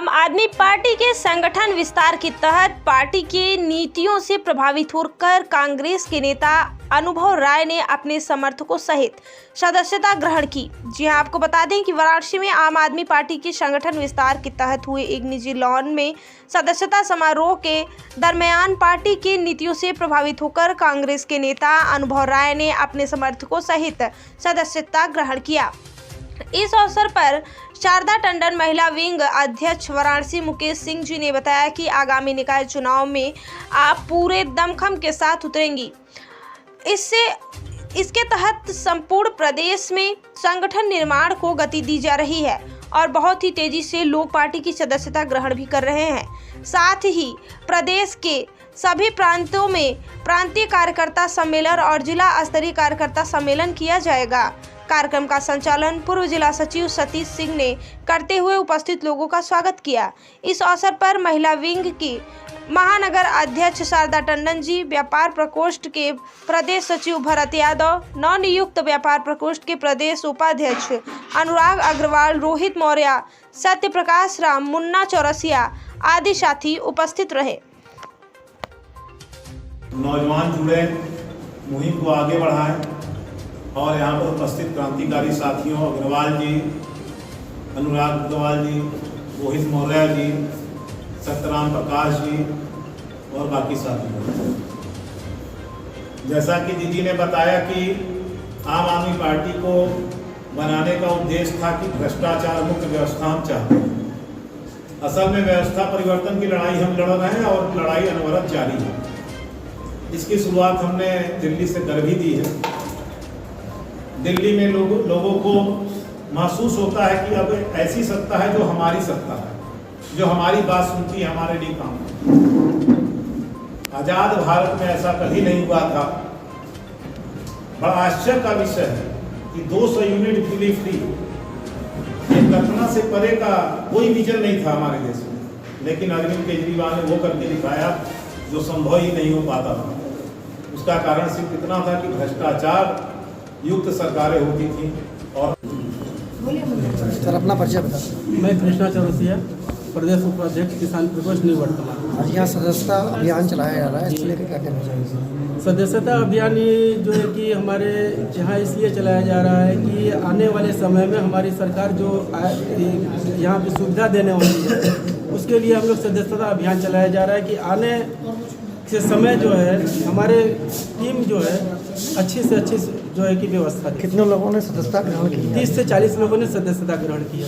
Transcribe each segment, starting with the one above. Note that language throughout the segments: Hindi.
आदमी पार्टी के संगठन विस्तार के तहत पार्टी के नीतियों से प्रभावित होकर कांग्रेस के नेता अनुभव राय ने अपने समर्थकों सहित सदस्यता ग्रहण की। जी हां, आपको बता दें कि वाराणसी में आम आदमी पार्टी के संगठन विस्तार के तहत हुए एक निजी लॉन में सदस्यता समारोह के दरमियान पार्टी की नीतियों से प्रभावित होकर कांग्रेस के नेता अनुभव राय ने अपने समर्थकों सहित सदस्यता ग्रहण किया। इस अवसर पर शारदा टंडन महिला विंग अध्यक्ष वाराणसी मुकेश सिंह जी ने बताया कि आगामी निकाय चुनाव में आप पूरे दमखम के साथ उतरेंगी। इसके तहत संपूर्ण प्रदेश में संगठन निर्माण को गति दी जा रही है और बहुत ही तेजी से लोग पार्टी की सदस्यता ग्रहण भी कर रहे हैं। साथ ही प्रदेश के सभी प्रांतों में प्रांतीय कार्यकर्ता सम्मेलन और जिला स्तरीय कार्यकर्ता सम्मेलन किया जाएगा। कार्यक्रम का संचालन पूर्व जिला सचिव सतीश सिंह ने करते हुए उपस्थित लोगों का स्वागत किया। इस अवसर पर महिला विंग की महानगर अध्यक्ष शारदा टंडन जी, व्यापार प्रकोष्ठ के प्रदेश सचिव भरत यादव, नवनियुक्त व्यापार प्रकोष्ठ के प्रदेश उपाध्यक्ष अनुराग अग्रवाल, रोहित मौर्य, सत्य प्रकाश राम, मुन्ना चौरसिया आदि साथी उपस्थित रहे। नौजवान जुड़े, मुहिम को आगे बढ़ाएं और यहाँ पर उपस्थित क्रांतिकारी साथियों अग्रवाल जी, अनुराग अग्रवाल जी, रोहित मौर्य जी, सत्यराम प्रकाश जी और बाकी साथियों, जैसा कि दीदी ने बताया कि आम आदमी पार्टी को बनाने का उद्देश्य था कि भ्रष्टाचार मुक्त व्यवस्था हम चाहते हैं। असल में व्यवस्था परिवर्तन की लड़ाई हम लड़ रहे हैं और लड़ाई अनवरत जारी है। इसकी शुरुआत हमने दिल्ली से कर भी दी है। दिल्ली में लोगों को महसूस होता है कि अब ऐसी सत्ता है जो हमारी सत्ता है, जो हमारी बात सुनती है, हमारे लिए काम करती है। आजाद भारत में ऐसा कभी नहीं हुआ था। बड़ा आश्चर्य का विषय है कि 200 यूनिट बिजली फ्री, ये कल्पना से परे का कोई विजन नहीं था हमारे देश में, लेकिन अरविंद केजरीवाल ने वो करके दिखाया जो संभव ही नहीं हो पाता था। उसका कारण सिर्फ इतना था कि भ्रष्टाचार युक्त सरकारें होती थी। और सर, अपना परिचय बता। मैं कृष्णा चौरसिया, प्रदेश उपाध्यक्ष किसान प्रकोष्ठ निवर्तमान। आज यहाँ सदस्यता अभियान चलाया जा रहा है, इसको लेकर क्या कहना चाहिए? सदस्यता अभियान जो है कि हमारे यहाँ इसलिए चलाया जा रहा है कि आने वाले समय में हमारी सरकार जो यहाँ पे सुविधा देने वाली है, उसके लिए हम लोग सदस्यता अभियान चलाया जा रहा है कि आने से समय जो है हमारे टीम जो है अच्छी से अच्छी जो है कि व्यवस्था। कितने लोगों ने सदस्यता ग्रहण की? 30 से 40 लोगों ने सदस्यता ग्रहण किया।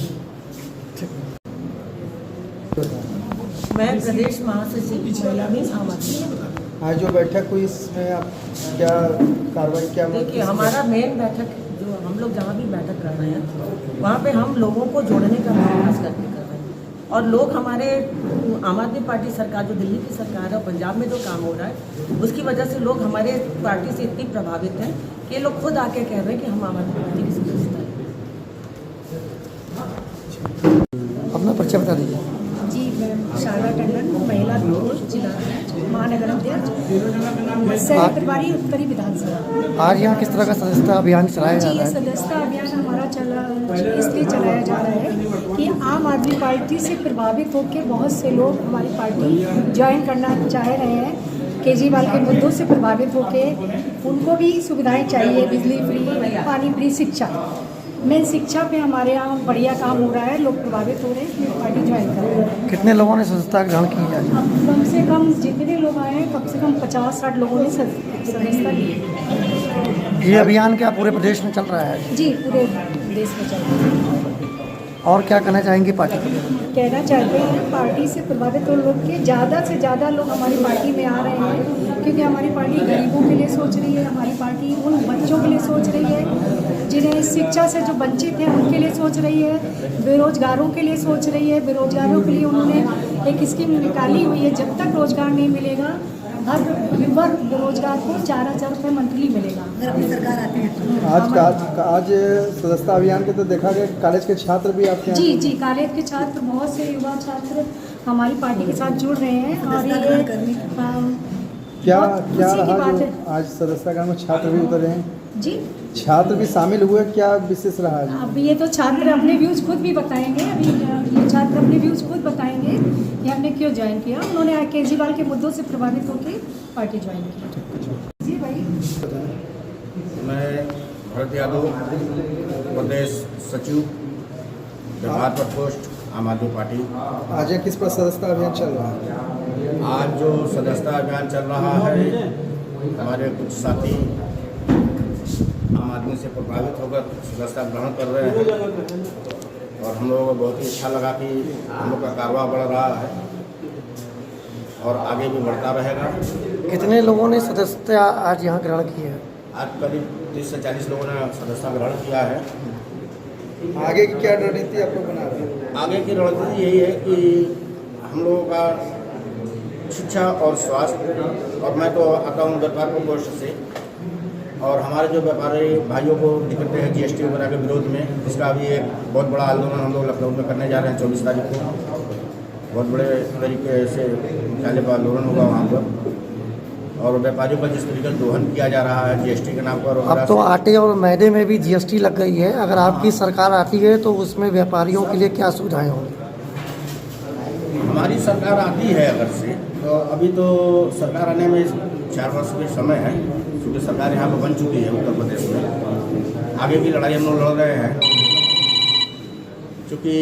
मैं प्रदेश महासचिव महिला में आम आदमी। आज जो बैठक हुई इसमें आप क्या कार्रवाई क्या? देखिए, हमारा मेन बैठक जो हम लोग जहाँ भी बैठक कर रहे हैं वहाँ पे हम लोगों को जोड़ने का प्रयास कर रहे हैं और लोग हमारे आम आदमी पार्टी सरकार जो दिल्ली की सरकार है और पंजाब में जो काम हो रहा है उसकी वजह से लोग हमारे पार्टी से इतनी प्रभावित हैं कि लोग खुद आके कह रहे हैं कि हम आम आदमी पार्टी की सदस्यता है। अपना परिचय बता दीजिए। जी, मैं शारदा टंडन, महिला प्रकोष्ठ जिला महानगर अध्यक्ष, प्रभारी उत्तरी विधानसभा। आज यहाँ किस तरह का सदस्यता अभियान चलाया जा जी, रहा ये है? सदस्यता अभियान हमारा इसलिए चलाया जा रहा है कि आम आदमी पार्टी से प्रभावित होकर बहुत से लोग हमारी पार्टी ज्वाइन करना चाह रहे हैं। केजरीवाल के मुद्दों से प्रभावित होकर उनको भी सुविधाएं चाहिए, बिजली फ्री, पानी फ्री, शिक्षा। मेन शिक्षा पे हमारे यहाँ बढ़िया काम हो रहा है, लोग प्रभावित हो रहे हैं, पार्टी ज्वाइन कर रहे हैं। कितने लोगों ने सदस्यता ग्रहण की है? कम से कम जितने लोग आए हैं कम से कम 50-60 लोगों ने सदस्यता ली। ये अभियान क्या पूरे प्रदेश में चल रहा है? जी, पूरे देश में चल रहा है। और क्या कहना चाहेंगे पार्टी को? कहना चाहते हैं पार्टी से प्रभावित हो लोग के ज़्यादा से ज़्यादा लोग हमारी पार्टी में आ रहे हैं, क्योंकि हमारी पार्टी गरीबों के लिए सोच रही है, हमारी पार्टी उन बच्चों के लिए सोच रही है जिन्हें शिक्षा से जो वंचित हैं उनके लिए सोच रही है, बेरोजगारों के लिए सोच रही है। बेरोजगारों के लिए उन्होंने एक स्कीम निकाली हुई है, जब तक रोजगार नहीं मिलेगा हर वर्ग बेरोजगार को 4,000 रुपये मंथली मिलेगा अगर अपनी सरकार आती है। आज सदस्यता अभियान के तो देखा गया कॉलेज के छात्र भी आपके? जी जी, कॉलेज के छात्र, बहुत से युवा छात्र हमारी पार्टी के साथ जुड़ रहे हैं और ये क्या रहा जो आज सदस्यता में छात्र भी उतरे हैं? जी, छात्र भी शामिल हुए, क्या विशेष रहा है? अब ये तो छात्र अपने व्यूज खुद भी बताएंगे। अभी ये छात्र अपने व्यूज़ खुद बताएंगे कि हमने क्यों ज्वाइन किया। उन्होंने केजरीवाल के मुद्दों से प्रभावित होकर पार्टी ज्वाइन की। जी भाई, मैं भरत यादव, प्रदेश सचिव, व्यवहार प्रकोष्ठ, आम आदमी पार्टी। आज किस पर सदस्यता अभियान चल रहा है? आज जो सदस्यता अभियान चल रहा है, हमारे कुछ साथी आम आदमी से प्रभावित होकर सदस्यता ग्रहण कर रहे हैं और हम लोगों को बहुत ही अच्छा लगा कि हम लोग का कारोबार बढ़ रहा है और आगे भी बढ़ता रहेगा। कितने लोगों ने सदस्यता आज यहाँ ग्रहण की है? आज करीब 30 से 40 लोगों ने सदस्यता ग्रहण किया है। आगे की क्या रणनीति आप लोग बना रहे हैं? आगे की रणनीति यही है कि हम लोगों का शिक्षा और स्वास्थ्य, और मैं तो आता हूँ व्यापार प्रकोष्ठ से, और हमारे जो व्यापारी भाइयों को दिक्कतें हैं जीएसटी वगैरह के विरोध में, इसका भी एक बहुत बड़ा आंदोलन हम लोग लखनऊ में करने जा रहे हैं 24 तारीख को। बहुत बड़े तरीके से मुख्यालय पर आंदोलन होगा वहाँ पर, और व्यापारियों पर जिस तरीके से दोहन किया जा रहा है जीएसटी के नाम पर। अब तो आटे और मैदे में भी जीएसटी लग गई है। अगर आपकी सरकार आती है तो उसमें व्यापारियों के लिए क्या सुविधाएं होंगी? हमारी सरकार आती है अगर से, तो अभी तो सरकार आने में 4 वर्ष के समय है, क्योंकि सरकार यहाँ पर बन चुकी है उत्तर प्रदेश में। आगे की लड़ाई हम लोग लड़ रहे हैं, क्योंकि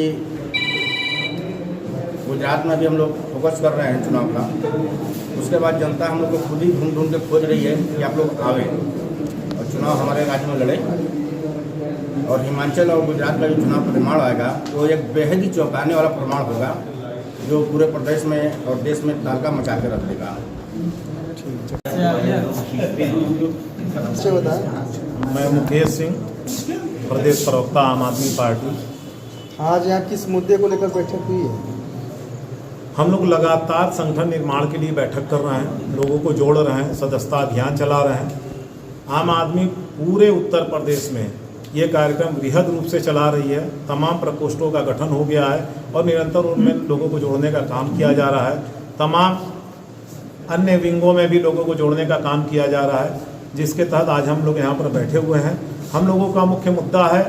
गुजरात में भी हम लोग फोकस कर रहे हैं चुनाव का। उसके बाद जनता हम लोग को खुद ही ढूंढ के खोज रही है कि आप लोग आवे और चुनाव हमारे राज्य में लड़े। और हिमाचल और गुजरात का जो चुनाव परिणाम आएगा वो एक बेहद ही चौंकाने वाला परिणाम होगा, जो पूरे प्रदेश में और देश में तहलका मचा के रख देगा। मैं मुकेश सिंह, प्रदेश प्रवक्ता, आम आदमी पार्टी। आज यहाँ किस मुद्दे को लेकर बैठक हुई है? हम लोग लगातार संगठन निर्माण के लिए बैठक कर रहे हैं, लोगों को जोड़ रहे हैं, सदस्यता अभियान चला रहे हैं। आम आदमी पूरे उत्तर प्रदेश में ये कार्यक्रम बृहद रूप से चला रही है। तमाम प्रकोष्ठों का गठन हो गया है और निरंतर उनमें लोगों को जोड़ने का काम किया जा रहा है। तमाम अन्य विंगों में भी लोगों को जोड़ने का काम किया जा रहा है, जिसके तहत आज हम लोग यहाँ पर बैठे हुए हैं। हम लोगों का मुख्य मुद्दा है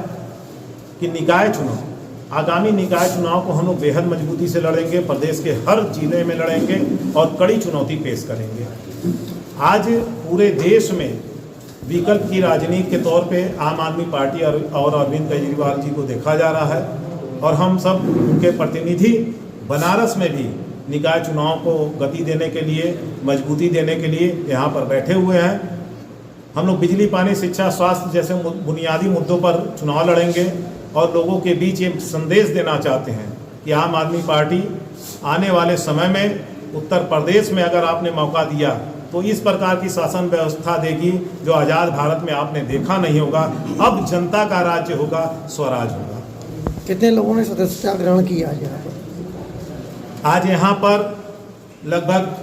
कि निकाय चुनाव, आगामी निकाय चुनाव को हम लोग बेहद मजबूती से लड़ेंगे, प्रदेश के हर जिले में लड़ेंगे और कड़ी चुनौती पेश करेंगे। आज पूरे देश में विकल्प की राजनीति के तौर पे आम आदमी पार्टी और अरविंद केजरीवाल जी को देखा जा रहा है, और हम सब उनके प्रतिनिधि बनारस में भी निकाय चुनाव को गति देने के लिए, मजबूती देने के लिए यहाँ पर बैठे हुए हैं। हम लोग बिजली, पानी, शिक्षा, स्वास्थ्य जैसे बुनियादी मुद्दों पर चुनाव लड़ेंगे और लोगों के बीच ये संदेश देना चाहते हैं कि आम आदमी पार्टी आने वाले समय में उत्तर प्रदेश में अगर आपने मौका दिया तो इस प्रकार की शासन व्यवस्था देगी जो आज़ाद भारत में आपने देखा नहीं होगा। अब जनता का राज्य होगा, स्वराज होगा। कितने लोगों ने सदस्यता ग्रहण की आज यहाँ पर? आज यहाँ पर लगभग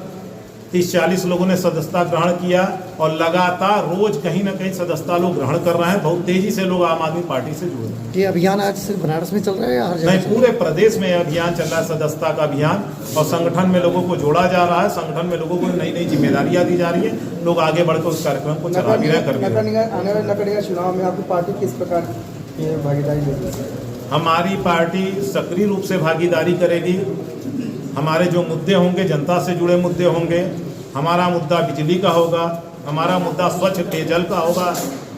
30-40 लोगों ने सदस्यता ग्रहण किया और लगातार रोज कहीं ना कहीं सदस्यता लोग ग्रहण कर रहे हैं। बहुत तेजी से लोग आम आदमी पार्टी से जुड़ रहे हैं। ये अभियान आज सिर्फ बनारस में चल रहा है या हर जगह? नहीं, पूरे प्रदेश में अभियान चल रहा है, सदस्यता का अभियान, और संगठन में लोगों को जोड़ा जा रहा है। संगठन में लोगों को नई नई जिम्मेदारियां दी जा रही है। लोग आगे बढ़कर उस कार्यक्रम को चला भी रहे, कर भी रहे। आने वाले नगर निगम चुनाव में आपकी पार्टी किस प्रकार की भागीदारी देगी? हमारी पार्टी सक्रिय रूप से भागीदारी करेगी। हमारे जो मुद्दे होंगे जनता से जुड़े मुद्दे होंगे। हमारा मुद्दा बिजली का होगा, हमारा मुद्दा स्वच्छ पेयजल का होगा,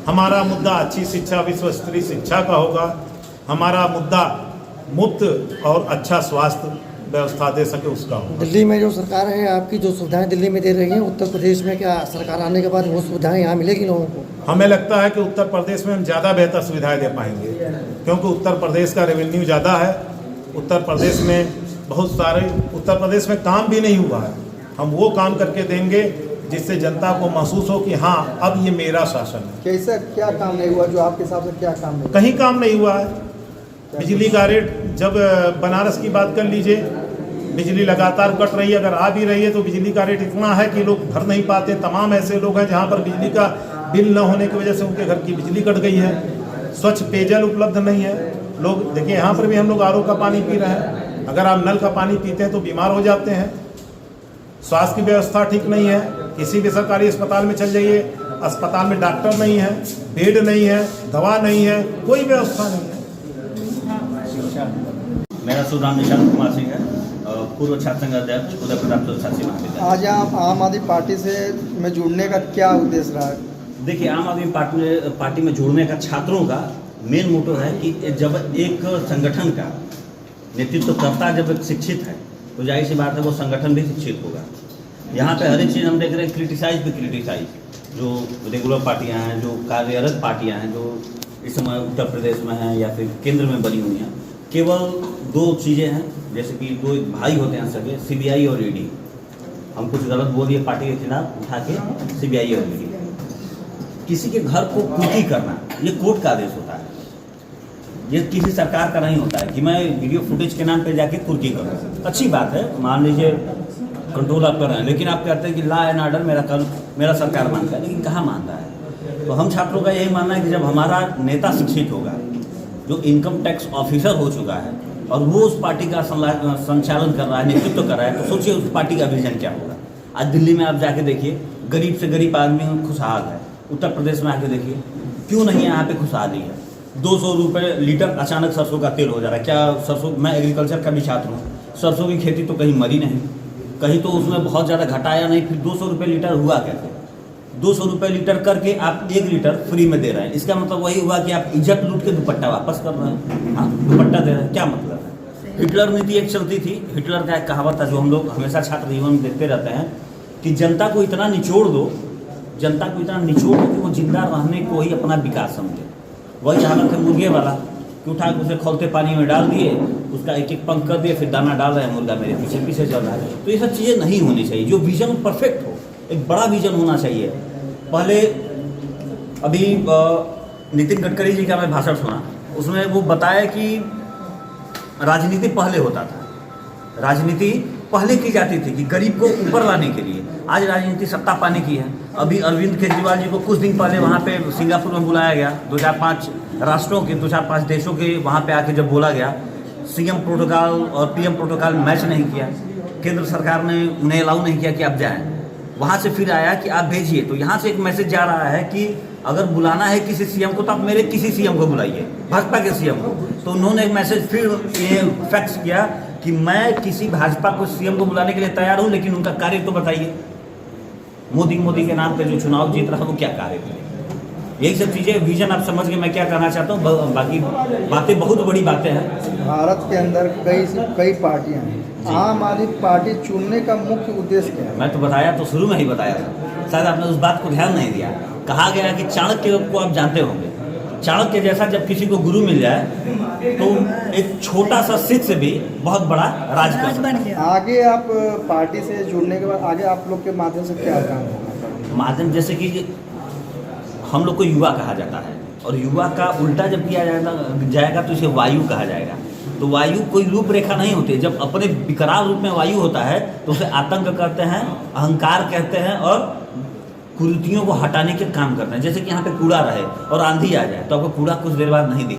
हमारा मुद्दा अच्छी शिक्षा, विश्व स्तरीय शिक्षा का होगा, हमारा मुद्दा मुफ्त और अच्छा स्वास्थ्य व्यवस्था दे सके उसका होगा। दिल्ली में जो सरकार है आपकी, जो सुविधाएं दिल्ली में दे रही हैं, उत्तर प्रदेश में क्या सरकार आने के बाद वो सुविधाएं यहाँ मिलेगी लोगों को? हमें लगता है कि उत्तर प्रदेश में हम ज़्यादा बेहतर सुविधाएं दे पाएंगे, क्योंकि उत्तर प्रदेश का रेवेन्यू ज़्यादा है। उत्तर प्रदेश में बहुत सारे, उत्तर प्रदेश में काम भी नहीं हुआ है, हम वो काम करके देंगे जिससे जनता को महसूस हो कि हाँ अब ये मेरा शासन है। कैसा क्या काम नहीं हुआ जो आपके हिसाब से क्या काम नहीं? कहीं काम नहीं हुआ है। बिजली का रेट, जब बनारस की बात कर लीजिए, बिजली लगातार कट रही है, अगर आ भी रही है तो बिजली का रेट इतना है कि लोग भर नहीं पाते। तमाम ऐसे लोग हैं जहाँ पर बिजली का बिल न होने की वजह से उनके घर की बिजली कट गई है। स्वच्छ पेयजल उपलब्ध नहीं है। लोग देखिए, यहाँ पर भी हम लोग आरओ का पानी पी रहे हैं। अगर आप नल का पानी पीते हैं तो बीमार हो जाते हैं। स्वास्थ्य की व्यवस्था ठीक नहीं है। किसी भी सरकारी अस्पताल में चल जाइए, अस्पताल में डॉक्टर नहीं है, बेड नहीं है, दवा नहीं है, कोई व्यवस्था नहीं है। मेरा मेरा शुभ नाम निशांत कुमार सिंह है, पूर्व छात्र संघ अध्यक्ष उदय प्रताप छात्री महाविद्यालय। आज आप आम आदमी पार्टी से में जुड़ने का क्या उद्देश्य रहा? देखिए, आम आदमी पार्टी में जुड़ने का छात्रों का मेन मोटो है कि जब एक संगठन का नेतृत्व करता जब एक शिक्षित है तो जाहिर सी बात है वो संगठन भी शिक्षित होगा। यहाँ पे हर एक चीज़ हम देख रहे हैं क्रिटिसाइज पे क्रिटिसाइज, जो रेगुलर पार्टियाँ हैं, जो कार्यरत पार्टियाँ हैं, जो इस समय उत्तर प्रदेश में हैं या फिर केंद्र में बनी हुई हैं, केवल दो चीज़ें हैं। जैसे कि दो भाई होते हैं सगे, CBI और ED। हम कुछ गलत बोल दिए पार्टी के खिलाफ, उठा के CBI और ED। किसी के घर को कुर्की करना ये कोर्ट का आदेश होता है, ये किसी सरकार का नहीं होता है कि मैं वीडियो फुटेज के नाम पे जाके कुर्की करूँ। अच्छी बात है, मान लीजिए कंट्रोल आप कर रहे हैं, लेकिन आप कहते हैं कि लॉ एंड ऑर्डर मेरा सरकार मानता है, लेकिन कहाँ मानता है? तो हम छात्रों का यही मानना है कि जब हमारा नेता शिक्षित होगा, जो इनकम टैक्स ऑफिसर हो चुका है और वो उस पार्टी का संचालन कर रहा है, नेतृत्व कर रहा है, तो सोचिए उस पार्टी का विजन क्या होगा। आज दिल्ली में आप जाके देखिए, गरीब से गरीब आदमी खुशहाल है। उत्तर प्रदेश में आके देखिए, क्यों नहीं यहाँ पे खुशहाली है? 200 रुपये लीटर अचानक सरसों का तेल हो जा रहा है। क्या सरसों, मैं एग्रीकल्चर का भी छात्र हूँ, सरसों की खेती तो कहीं मरी नहीं, कहीं तो उसमें बहुत ज़्यादा घटाया नहीं, फिर 200 रुपये लीटर हुआ कैसे? 200 रुपये लीटर करके आप 1 लीटर फ्री में दे रहे हैं। इसका मतलब वही हुआ कि आप इज्जत लूट के दुपट्टा वापस कर रहे हैं। हाँ, दुपट्टा दे रहे हैं, क्या मतलब है? हिटलर नीति एक चलती थी। हिटलर का एक कहावत था जो हम लोग हमेशा छात्र जीवन में देखते रहते हैं कि जनता को इतना निचोड़ दो कि वो जिंदा रहने को ही अपना विकास समझे। वही हालत है मुर्गे वाला कि उठा के उसे खोलते पानी में डाल दिए, उसका एक एक पंख कर दिए, फिर दाना डाल रहे हैं, मुर्गा मेरे पीछे पीछे चल रहा है। तो ये सब चीज़ें नहीं होनी चाहिए। जो विजन परफेक्ट हो, एक बड़ा विजन होना चाहिए। पहले अभी नितिन गडकरी जी का मैं भाषण सुना, उसमें वो बताया कि राजनीति पहले होता था, राजनीति पहले की जाती थी कि गरीब को ऊपर लाने के लिए। आज राजनीति सत्ता पाने की है। अभी अरविंद केजरीवाल जी को कुछ दिन पहले वहाँ पे सिंगापुर में बुलाया गया, 2-4-5 राष्ट्रों के 2-4-5 देशों के वहाँ पे आके जब बोला गया, CM प्रोटोकॉल और PM प्रोटोकॉल मैच नहीं किया, केंद्र सरकार ने उन्हें अलाउ नहीं किया कि आप जाएँ। वहाँ से फिर आया कि आप भेजिए। तो यहाँ से एक मैसेज जा रहा है कि अगर बुलाना है किसी CM को तो आप मेरे किसी CM को बुलाइए, भाजपा के CM को। तो उन्होंने एक मैसेज फिर ये फैक्स किया कि मैं किसी भाजपा को CM को बुलाने के लिए तैयार हूँ, लेकिन उनका कार्य तो बताइए। मोदी के नाम पे जो चुनाव जीत रहा है वो क्या कार्य करे? यही सब चीज़ें, विजन आप समझ के मैं क्या कहना चाहता हूँ। बाकी बातें बहुत बड़ी बातें हैं। भारत के अंदर कई पार्टियां हैं, आम आदमी पार्टी चुनने का मुख्य उद्देश्य क्या है? मैं तो बताया, तो शुरू में ही बताया था, शायद आपने उस बात को ध्यान नहीं दिया। कहा गया कि चाणक्य को आप जानते होंगे, चाणक्य जैसा जब किसी को गुरु मिल जाए तो एक छोटा सा शिष्य से भी बहुत बड़ा राज बन गया। आगे आप पार्टी से जुड़ने के बाद आगे आप लोग के माध्यम से क्या काम होगा? माध्यम जैसे कि हम लोग को युवा कहा जाता है, और युवा का उल्टा जब किया जाएगा तो इसे वायु कहा जाएगा। तो वायु कोई रूपरेखा नहीं होती। जब अपने विकराल रूप में वायु होता है तो उसे आतंक कहते हैं, अहंकार कहते हैं, और कुरीतियों को हटाने के काम करते हैं। जैसे कि यहाँ पे कूड़ा रहे और आंधी आ जाए तो आपको कूड़ा कुछ देर बाद नहीं दिखे।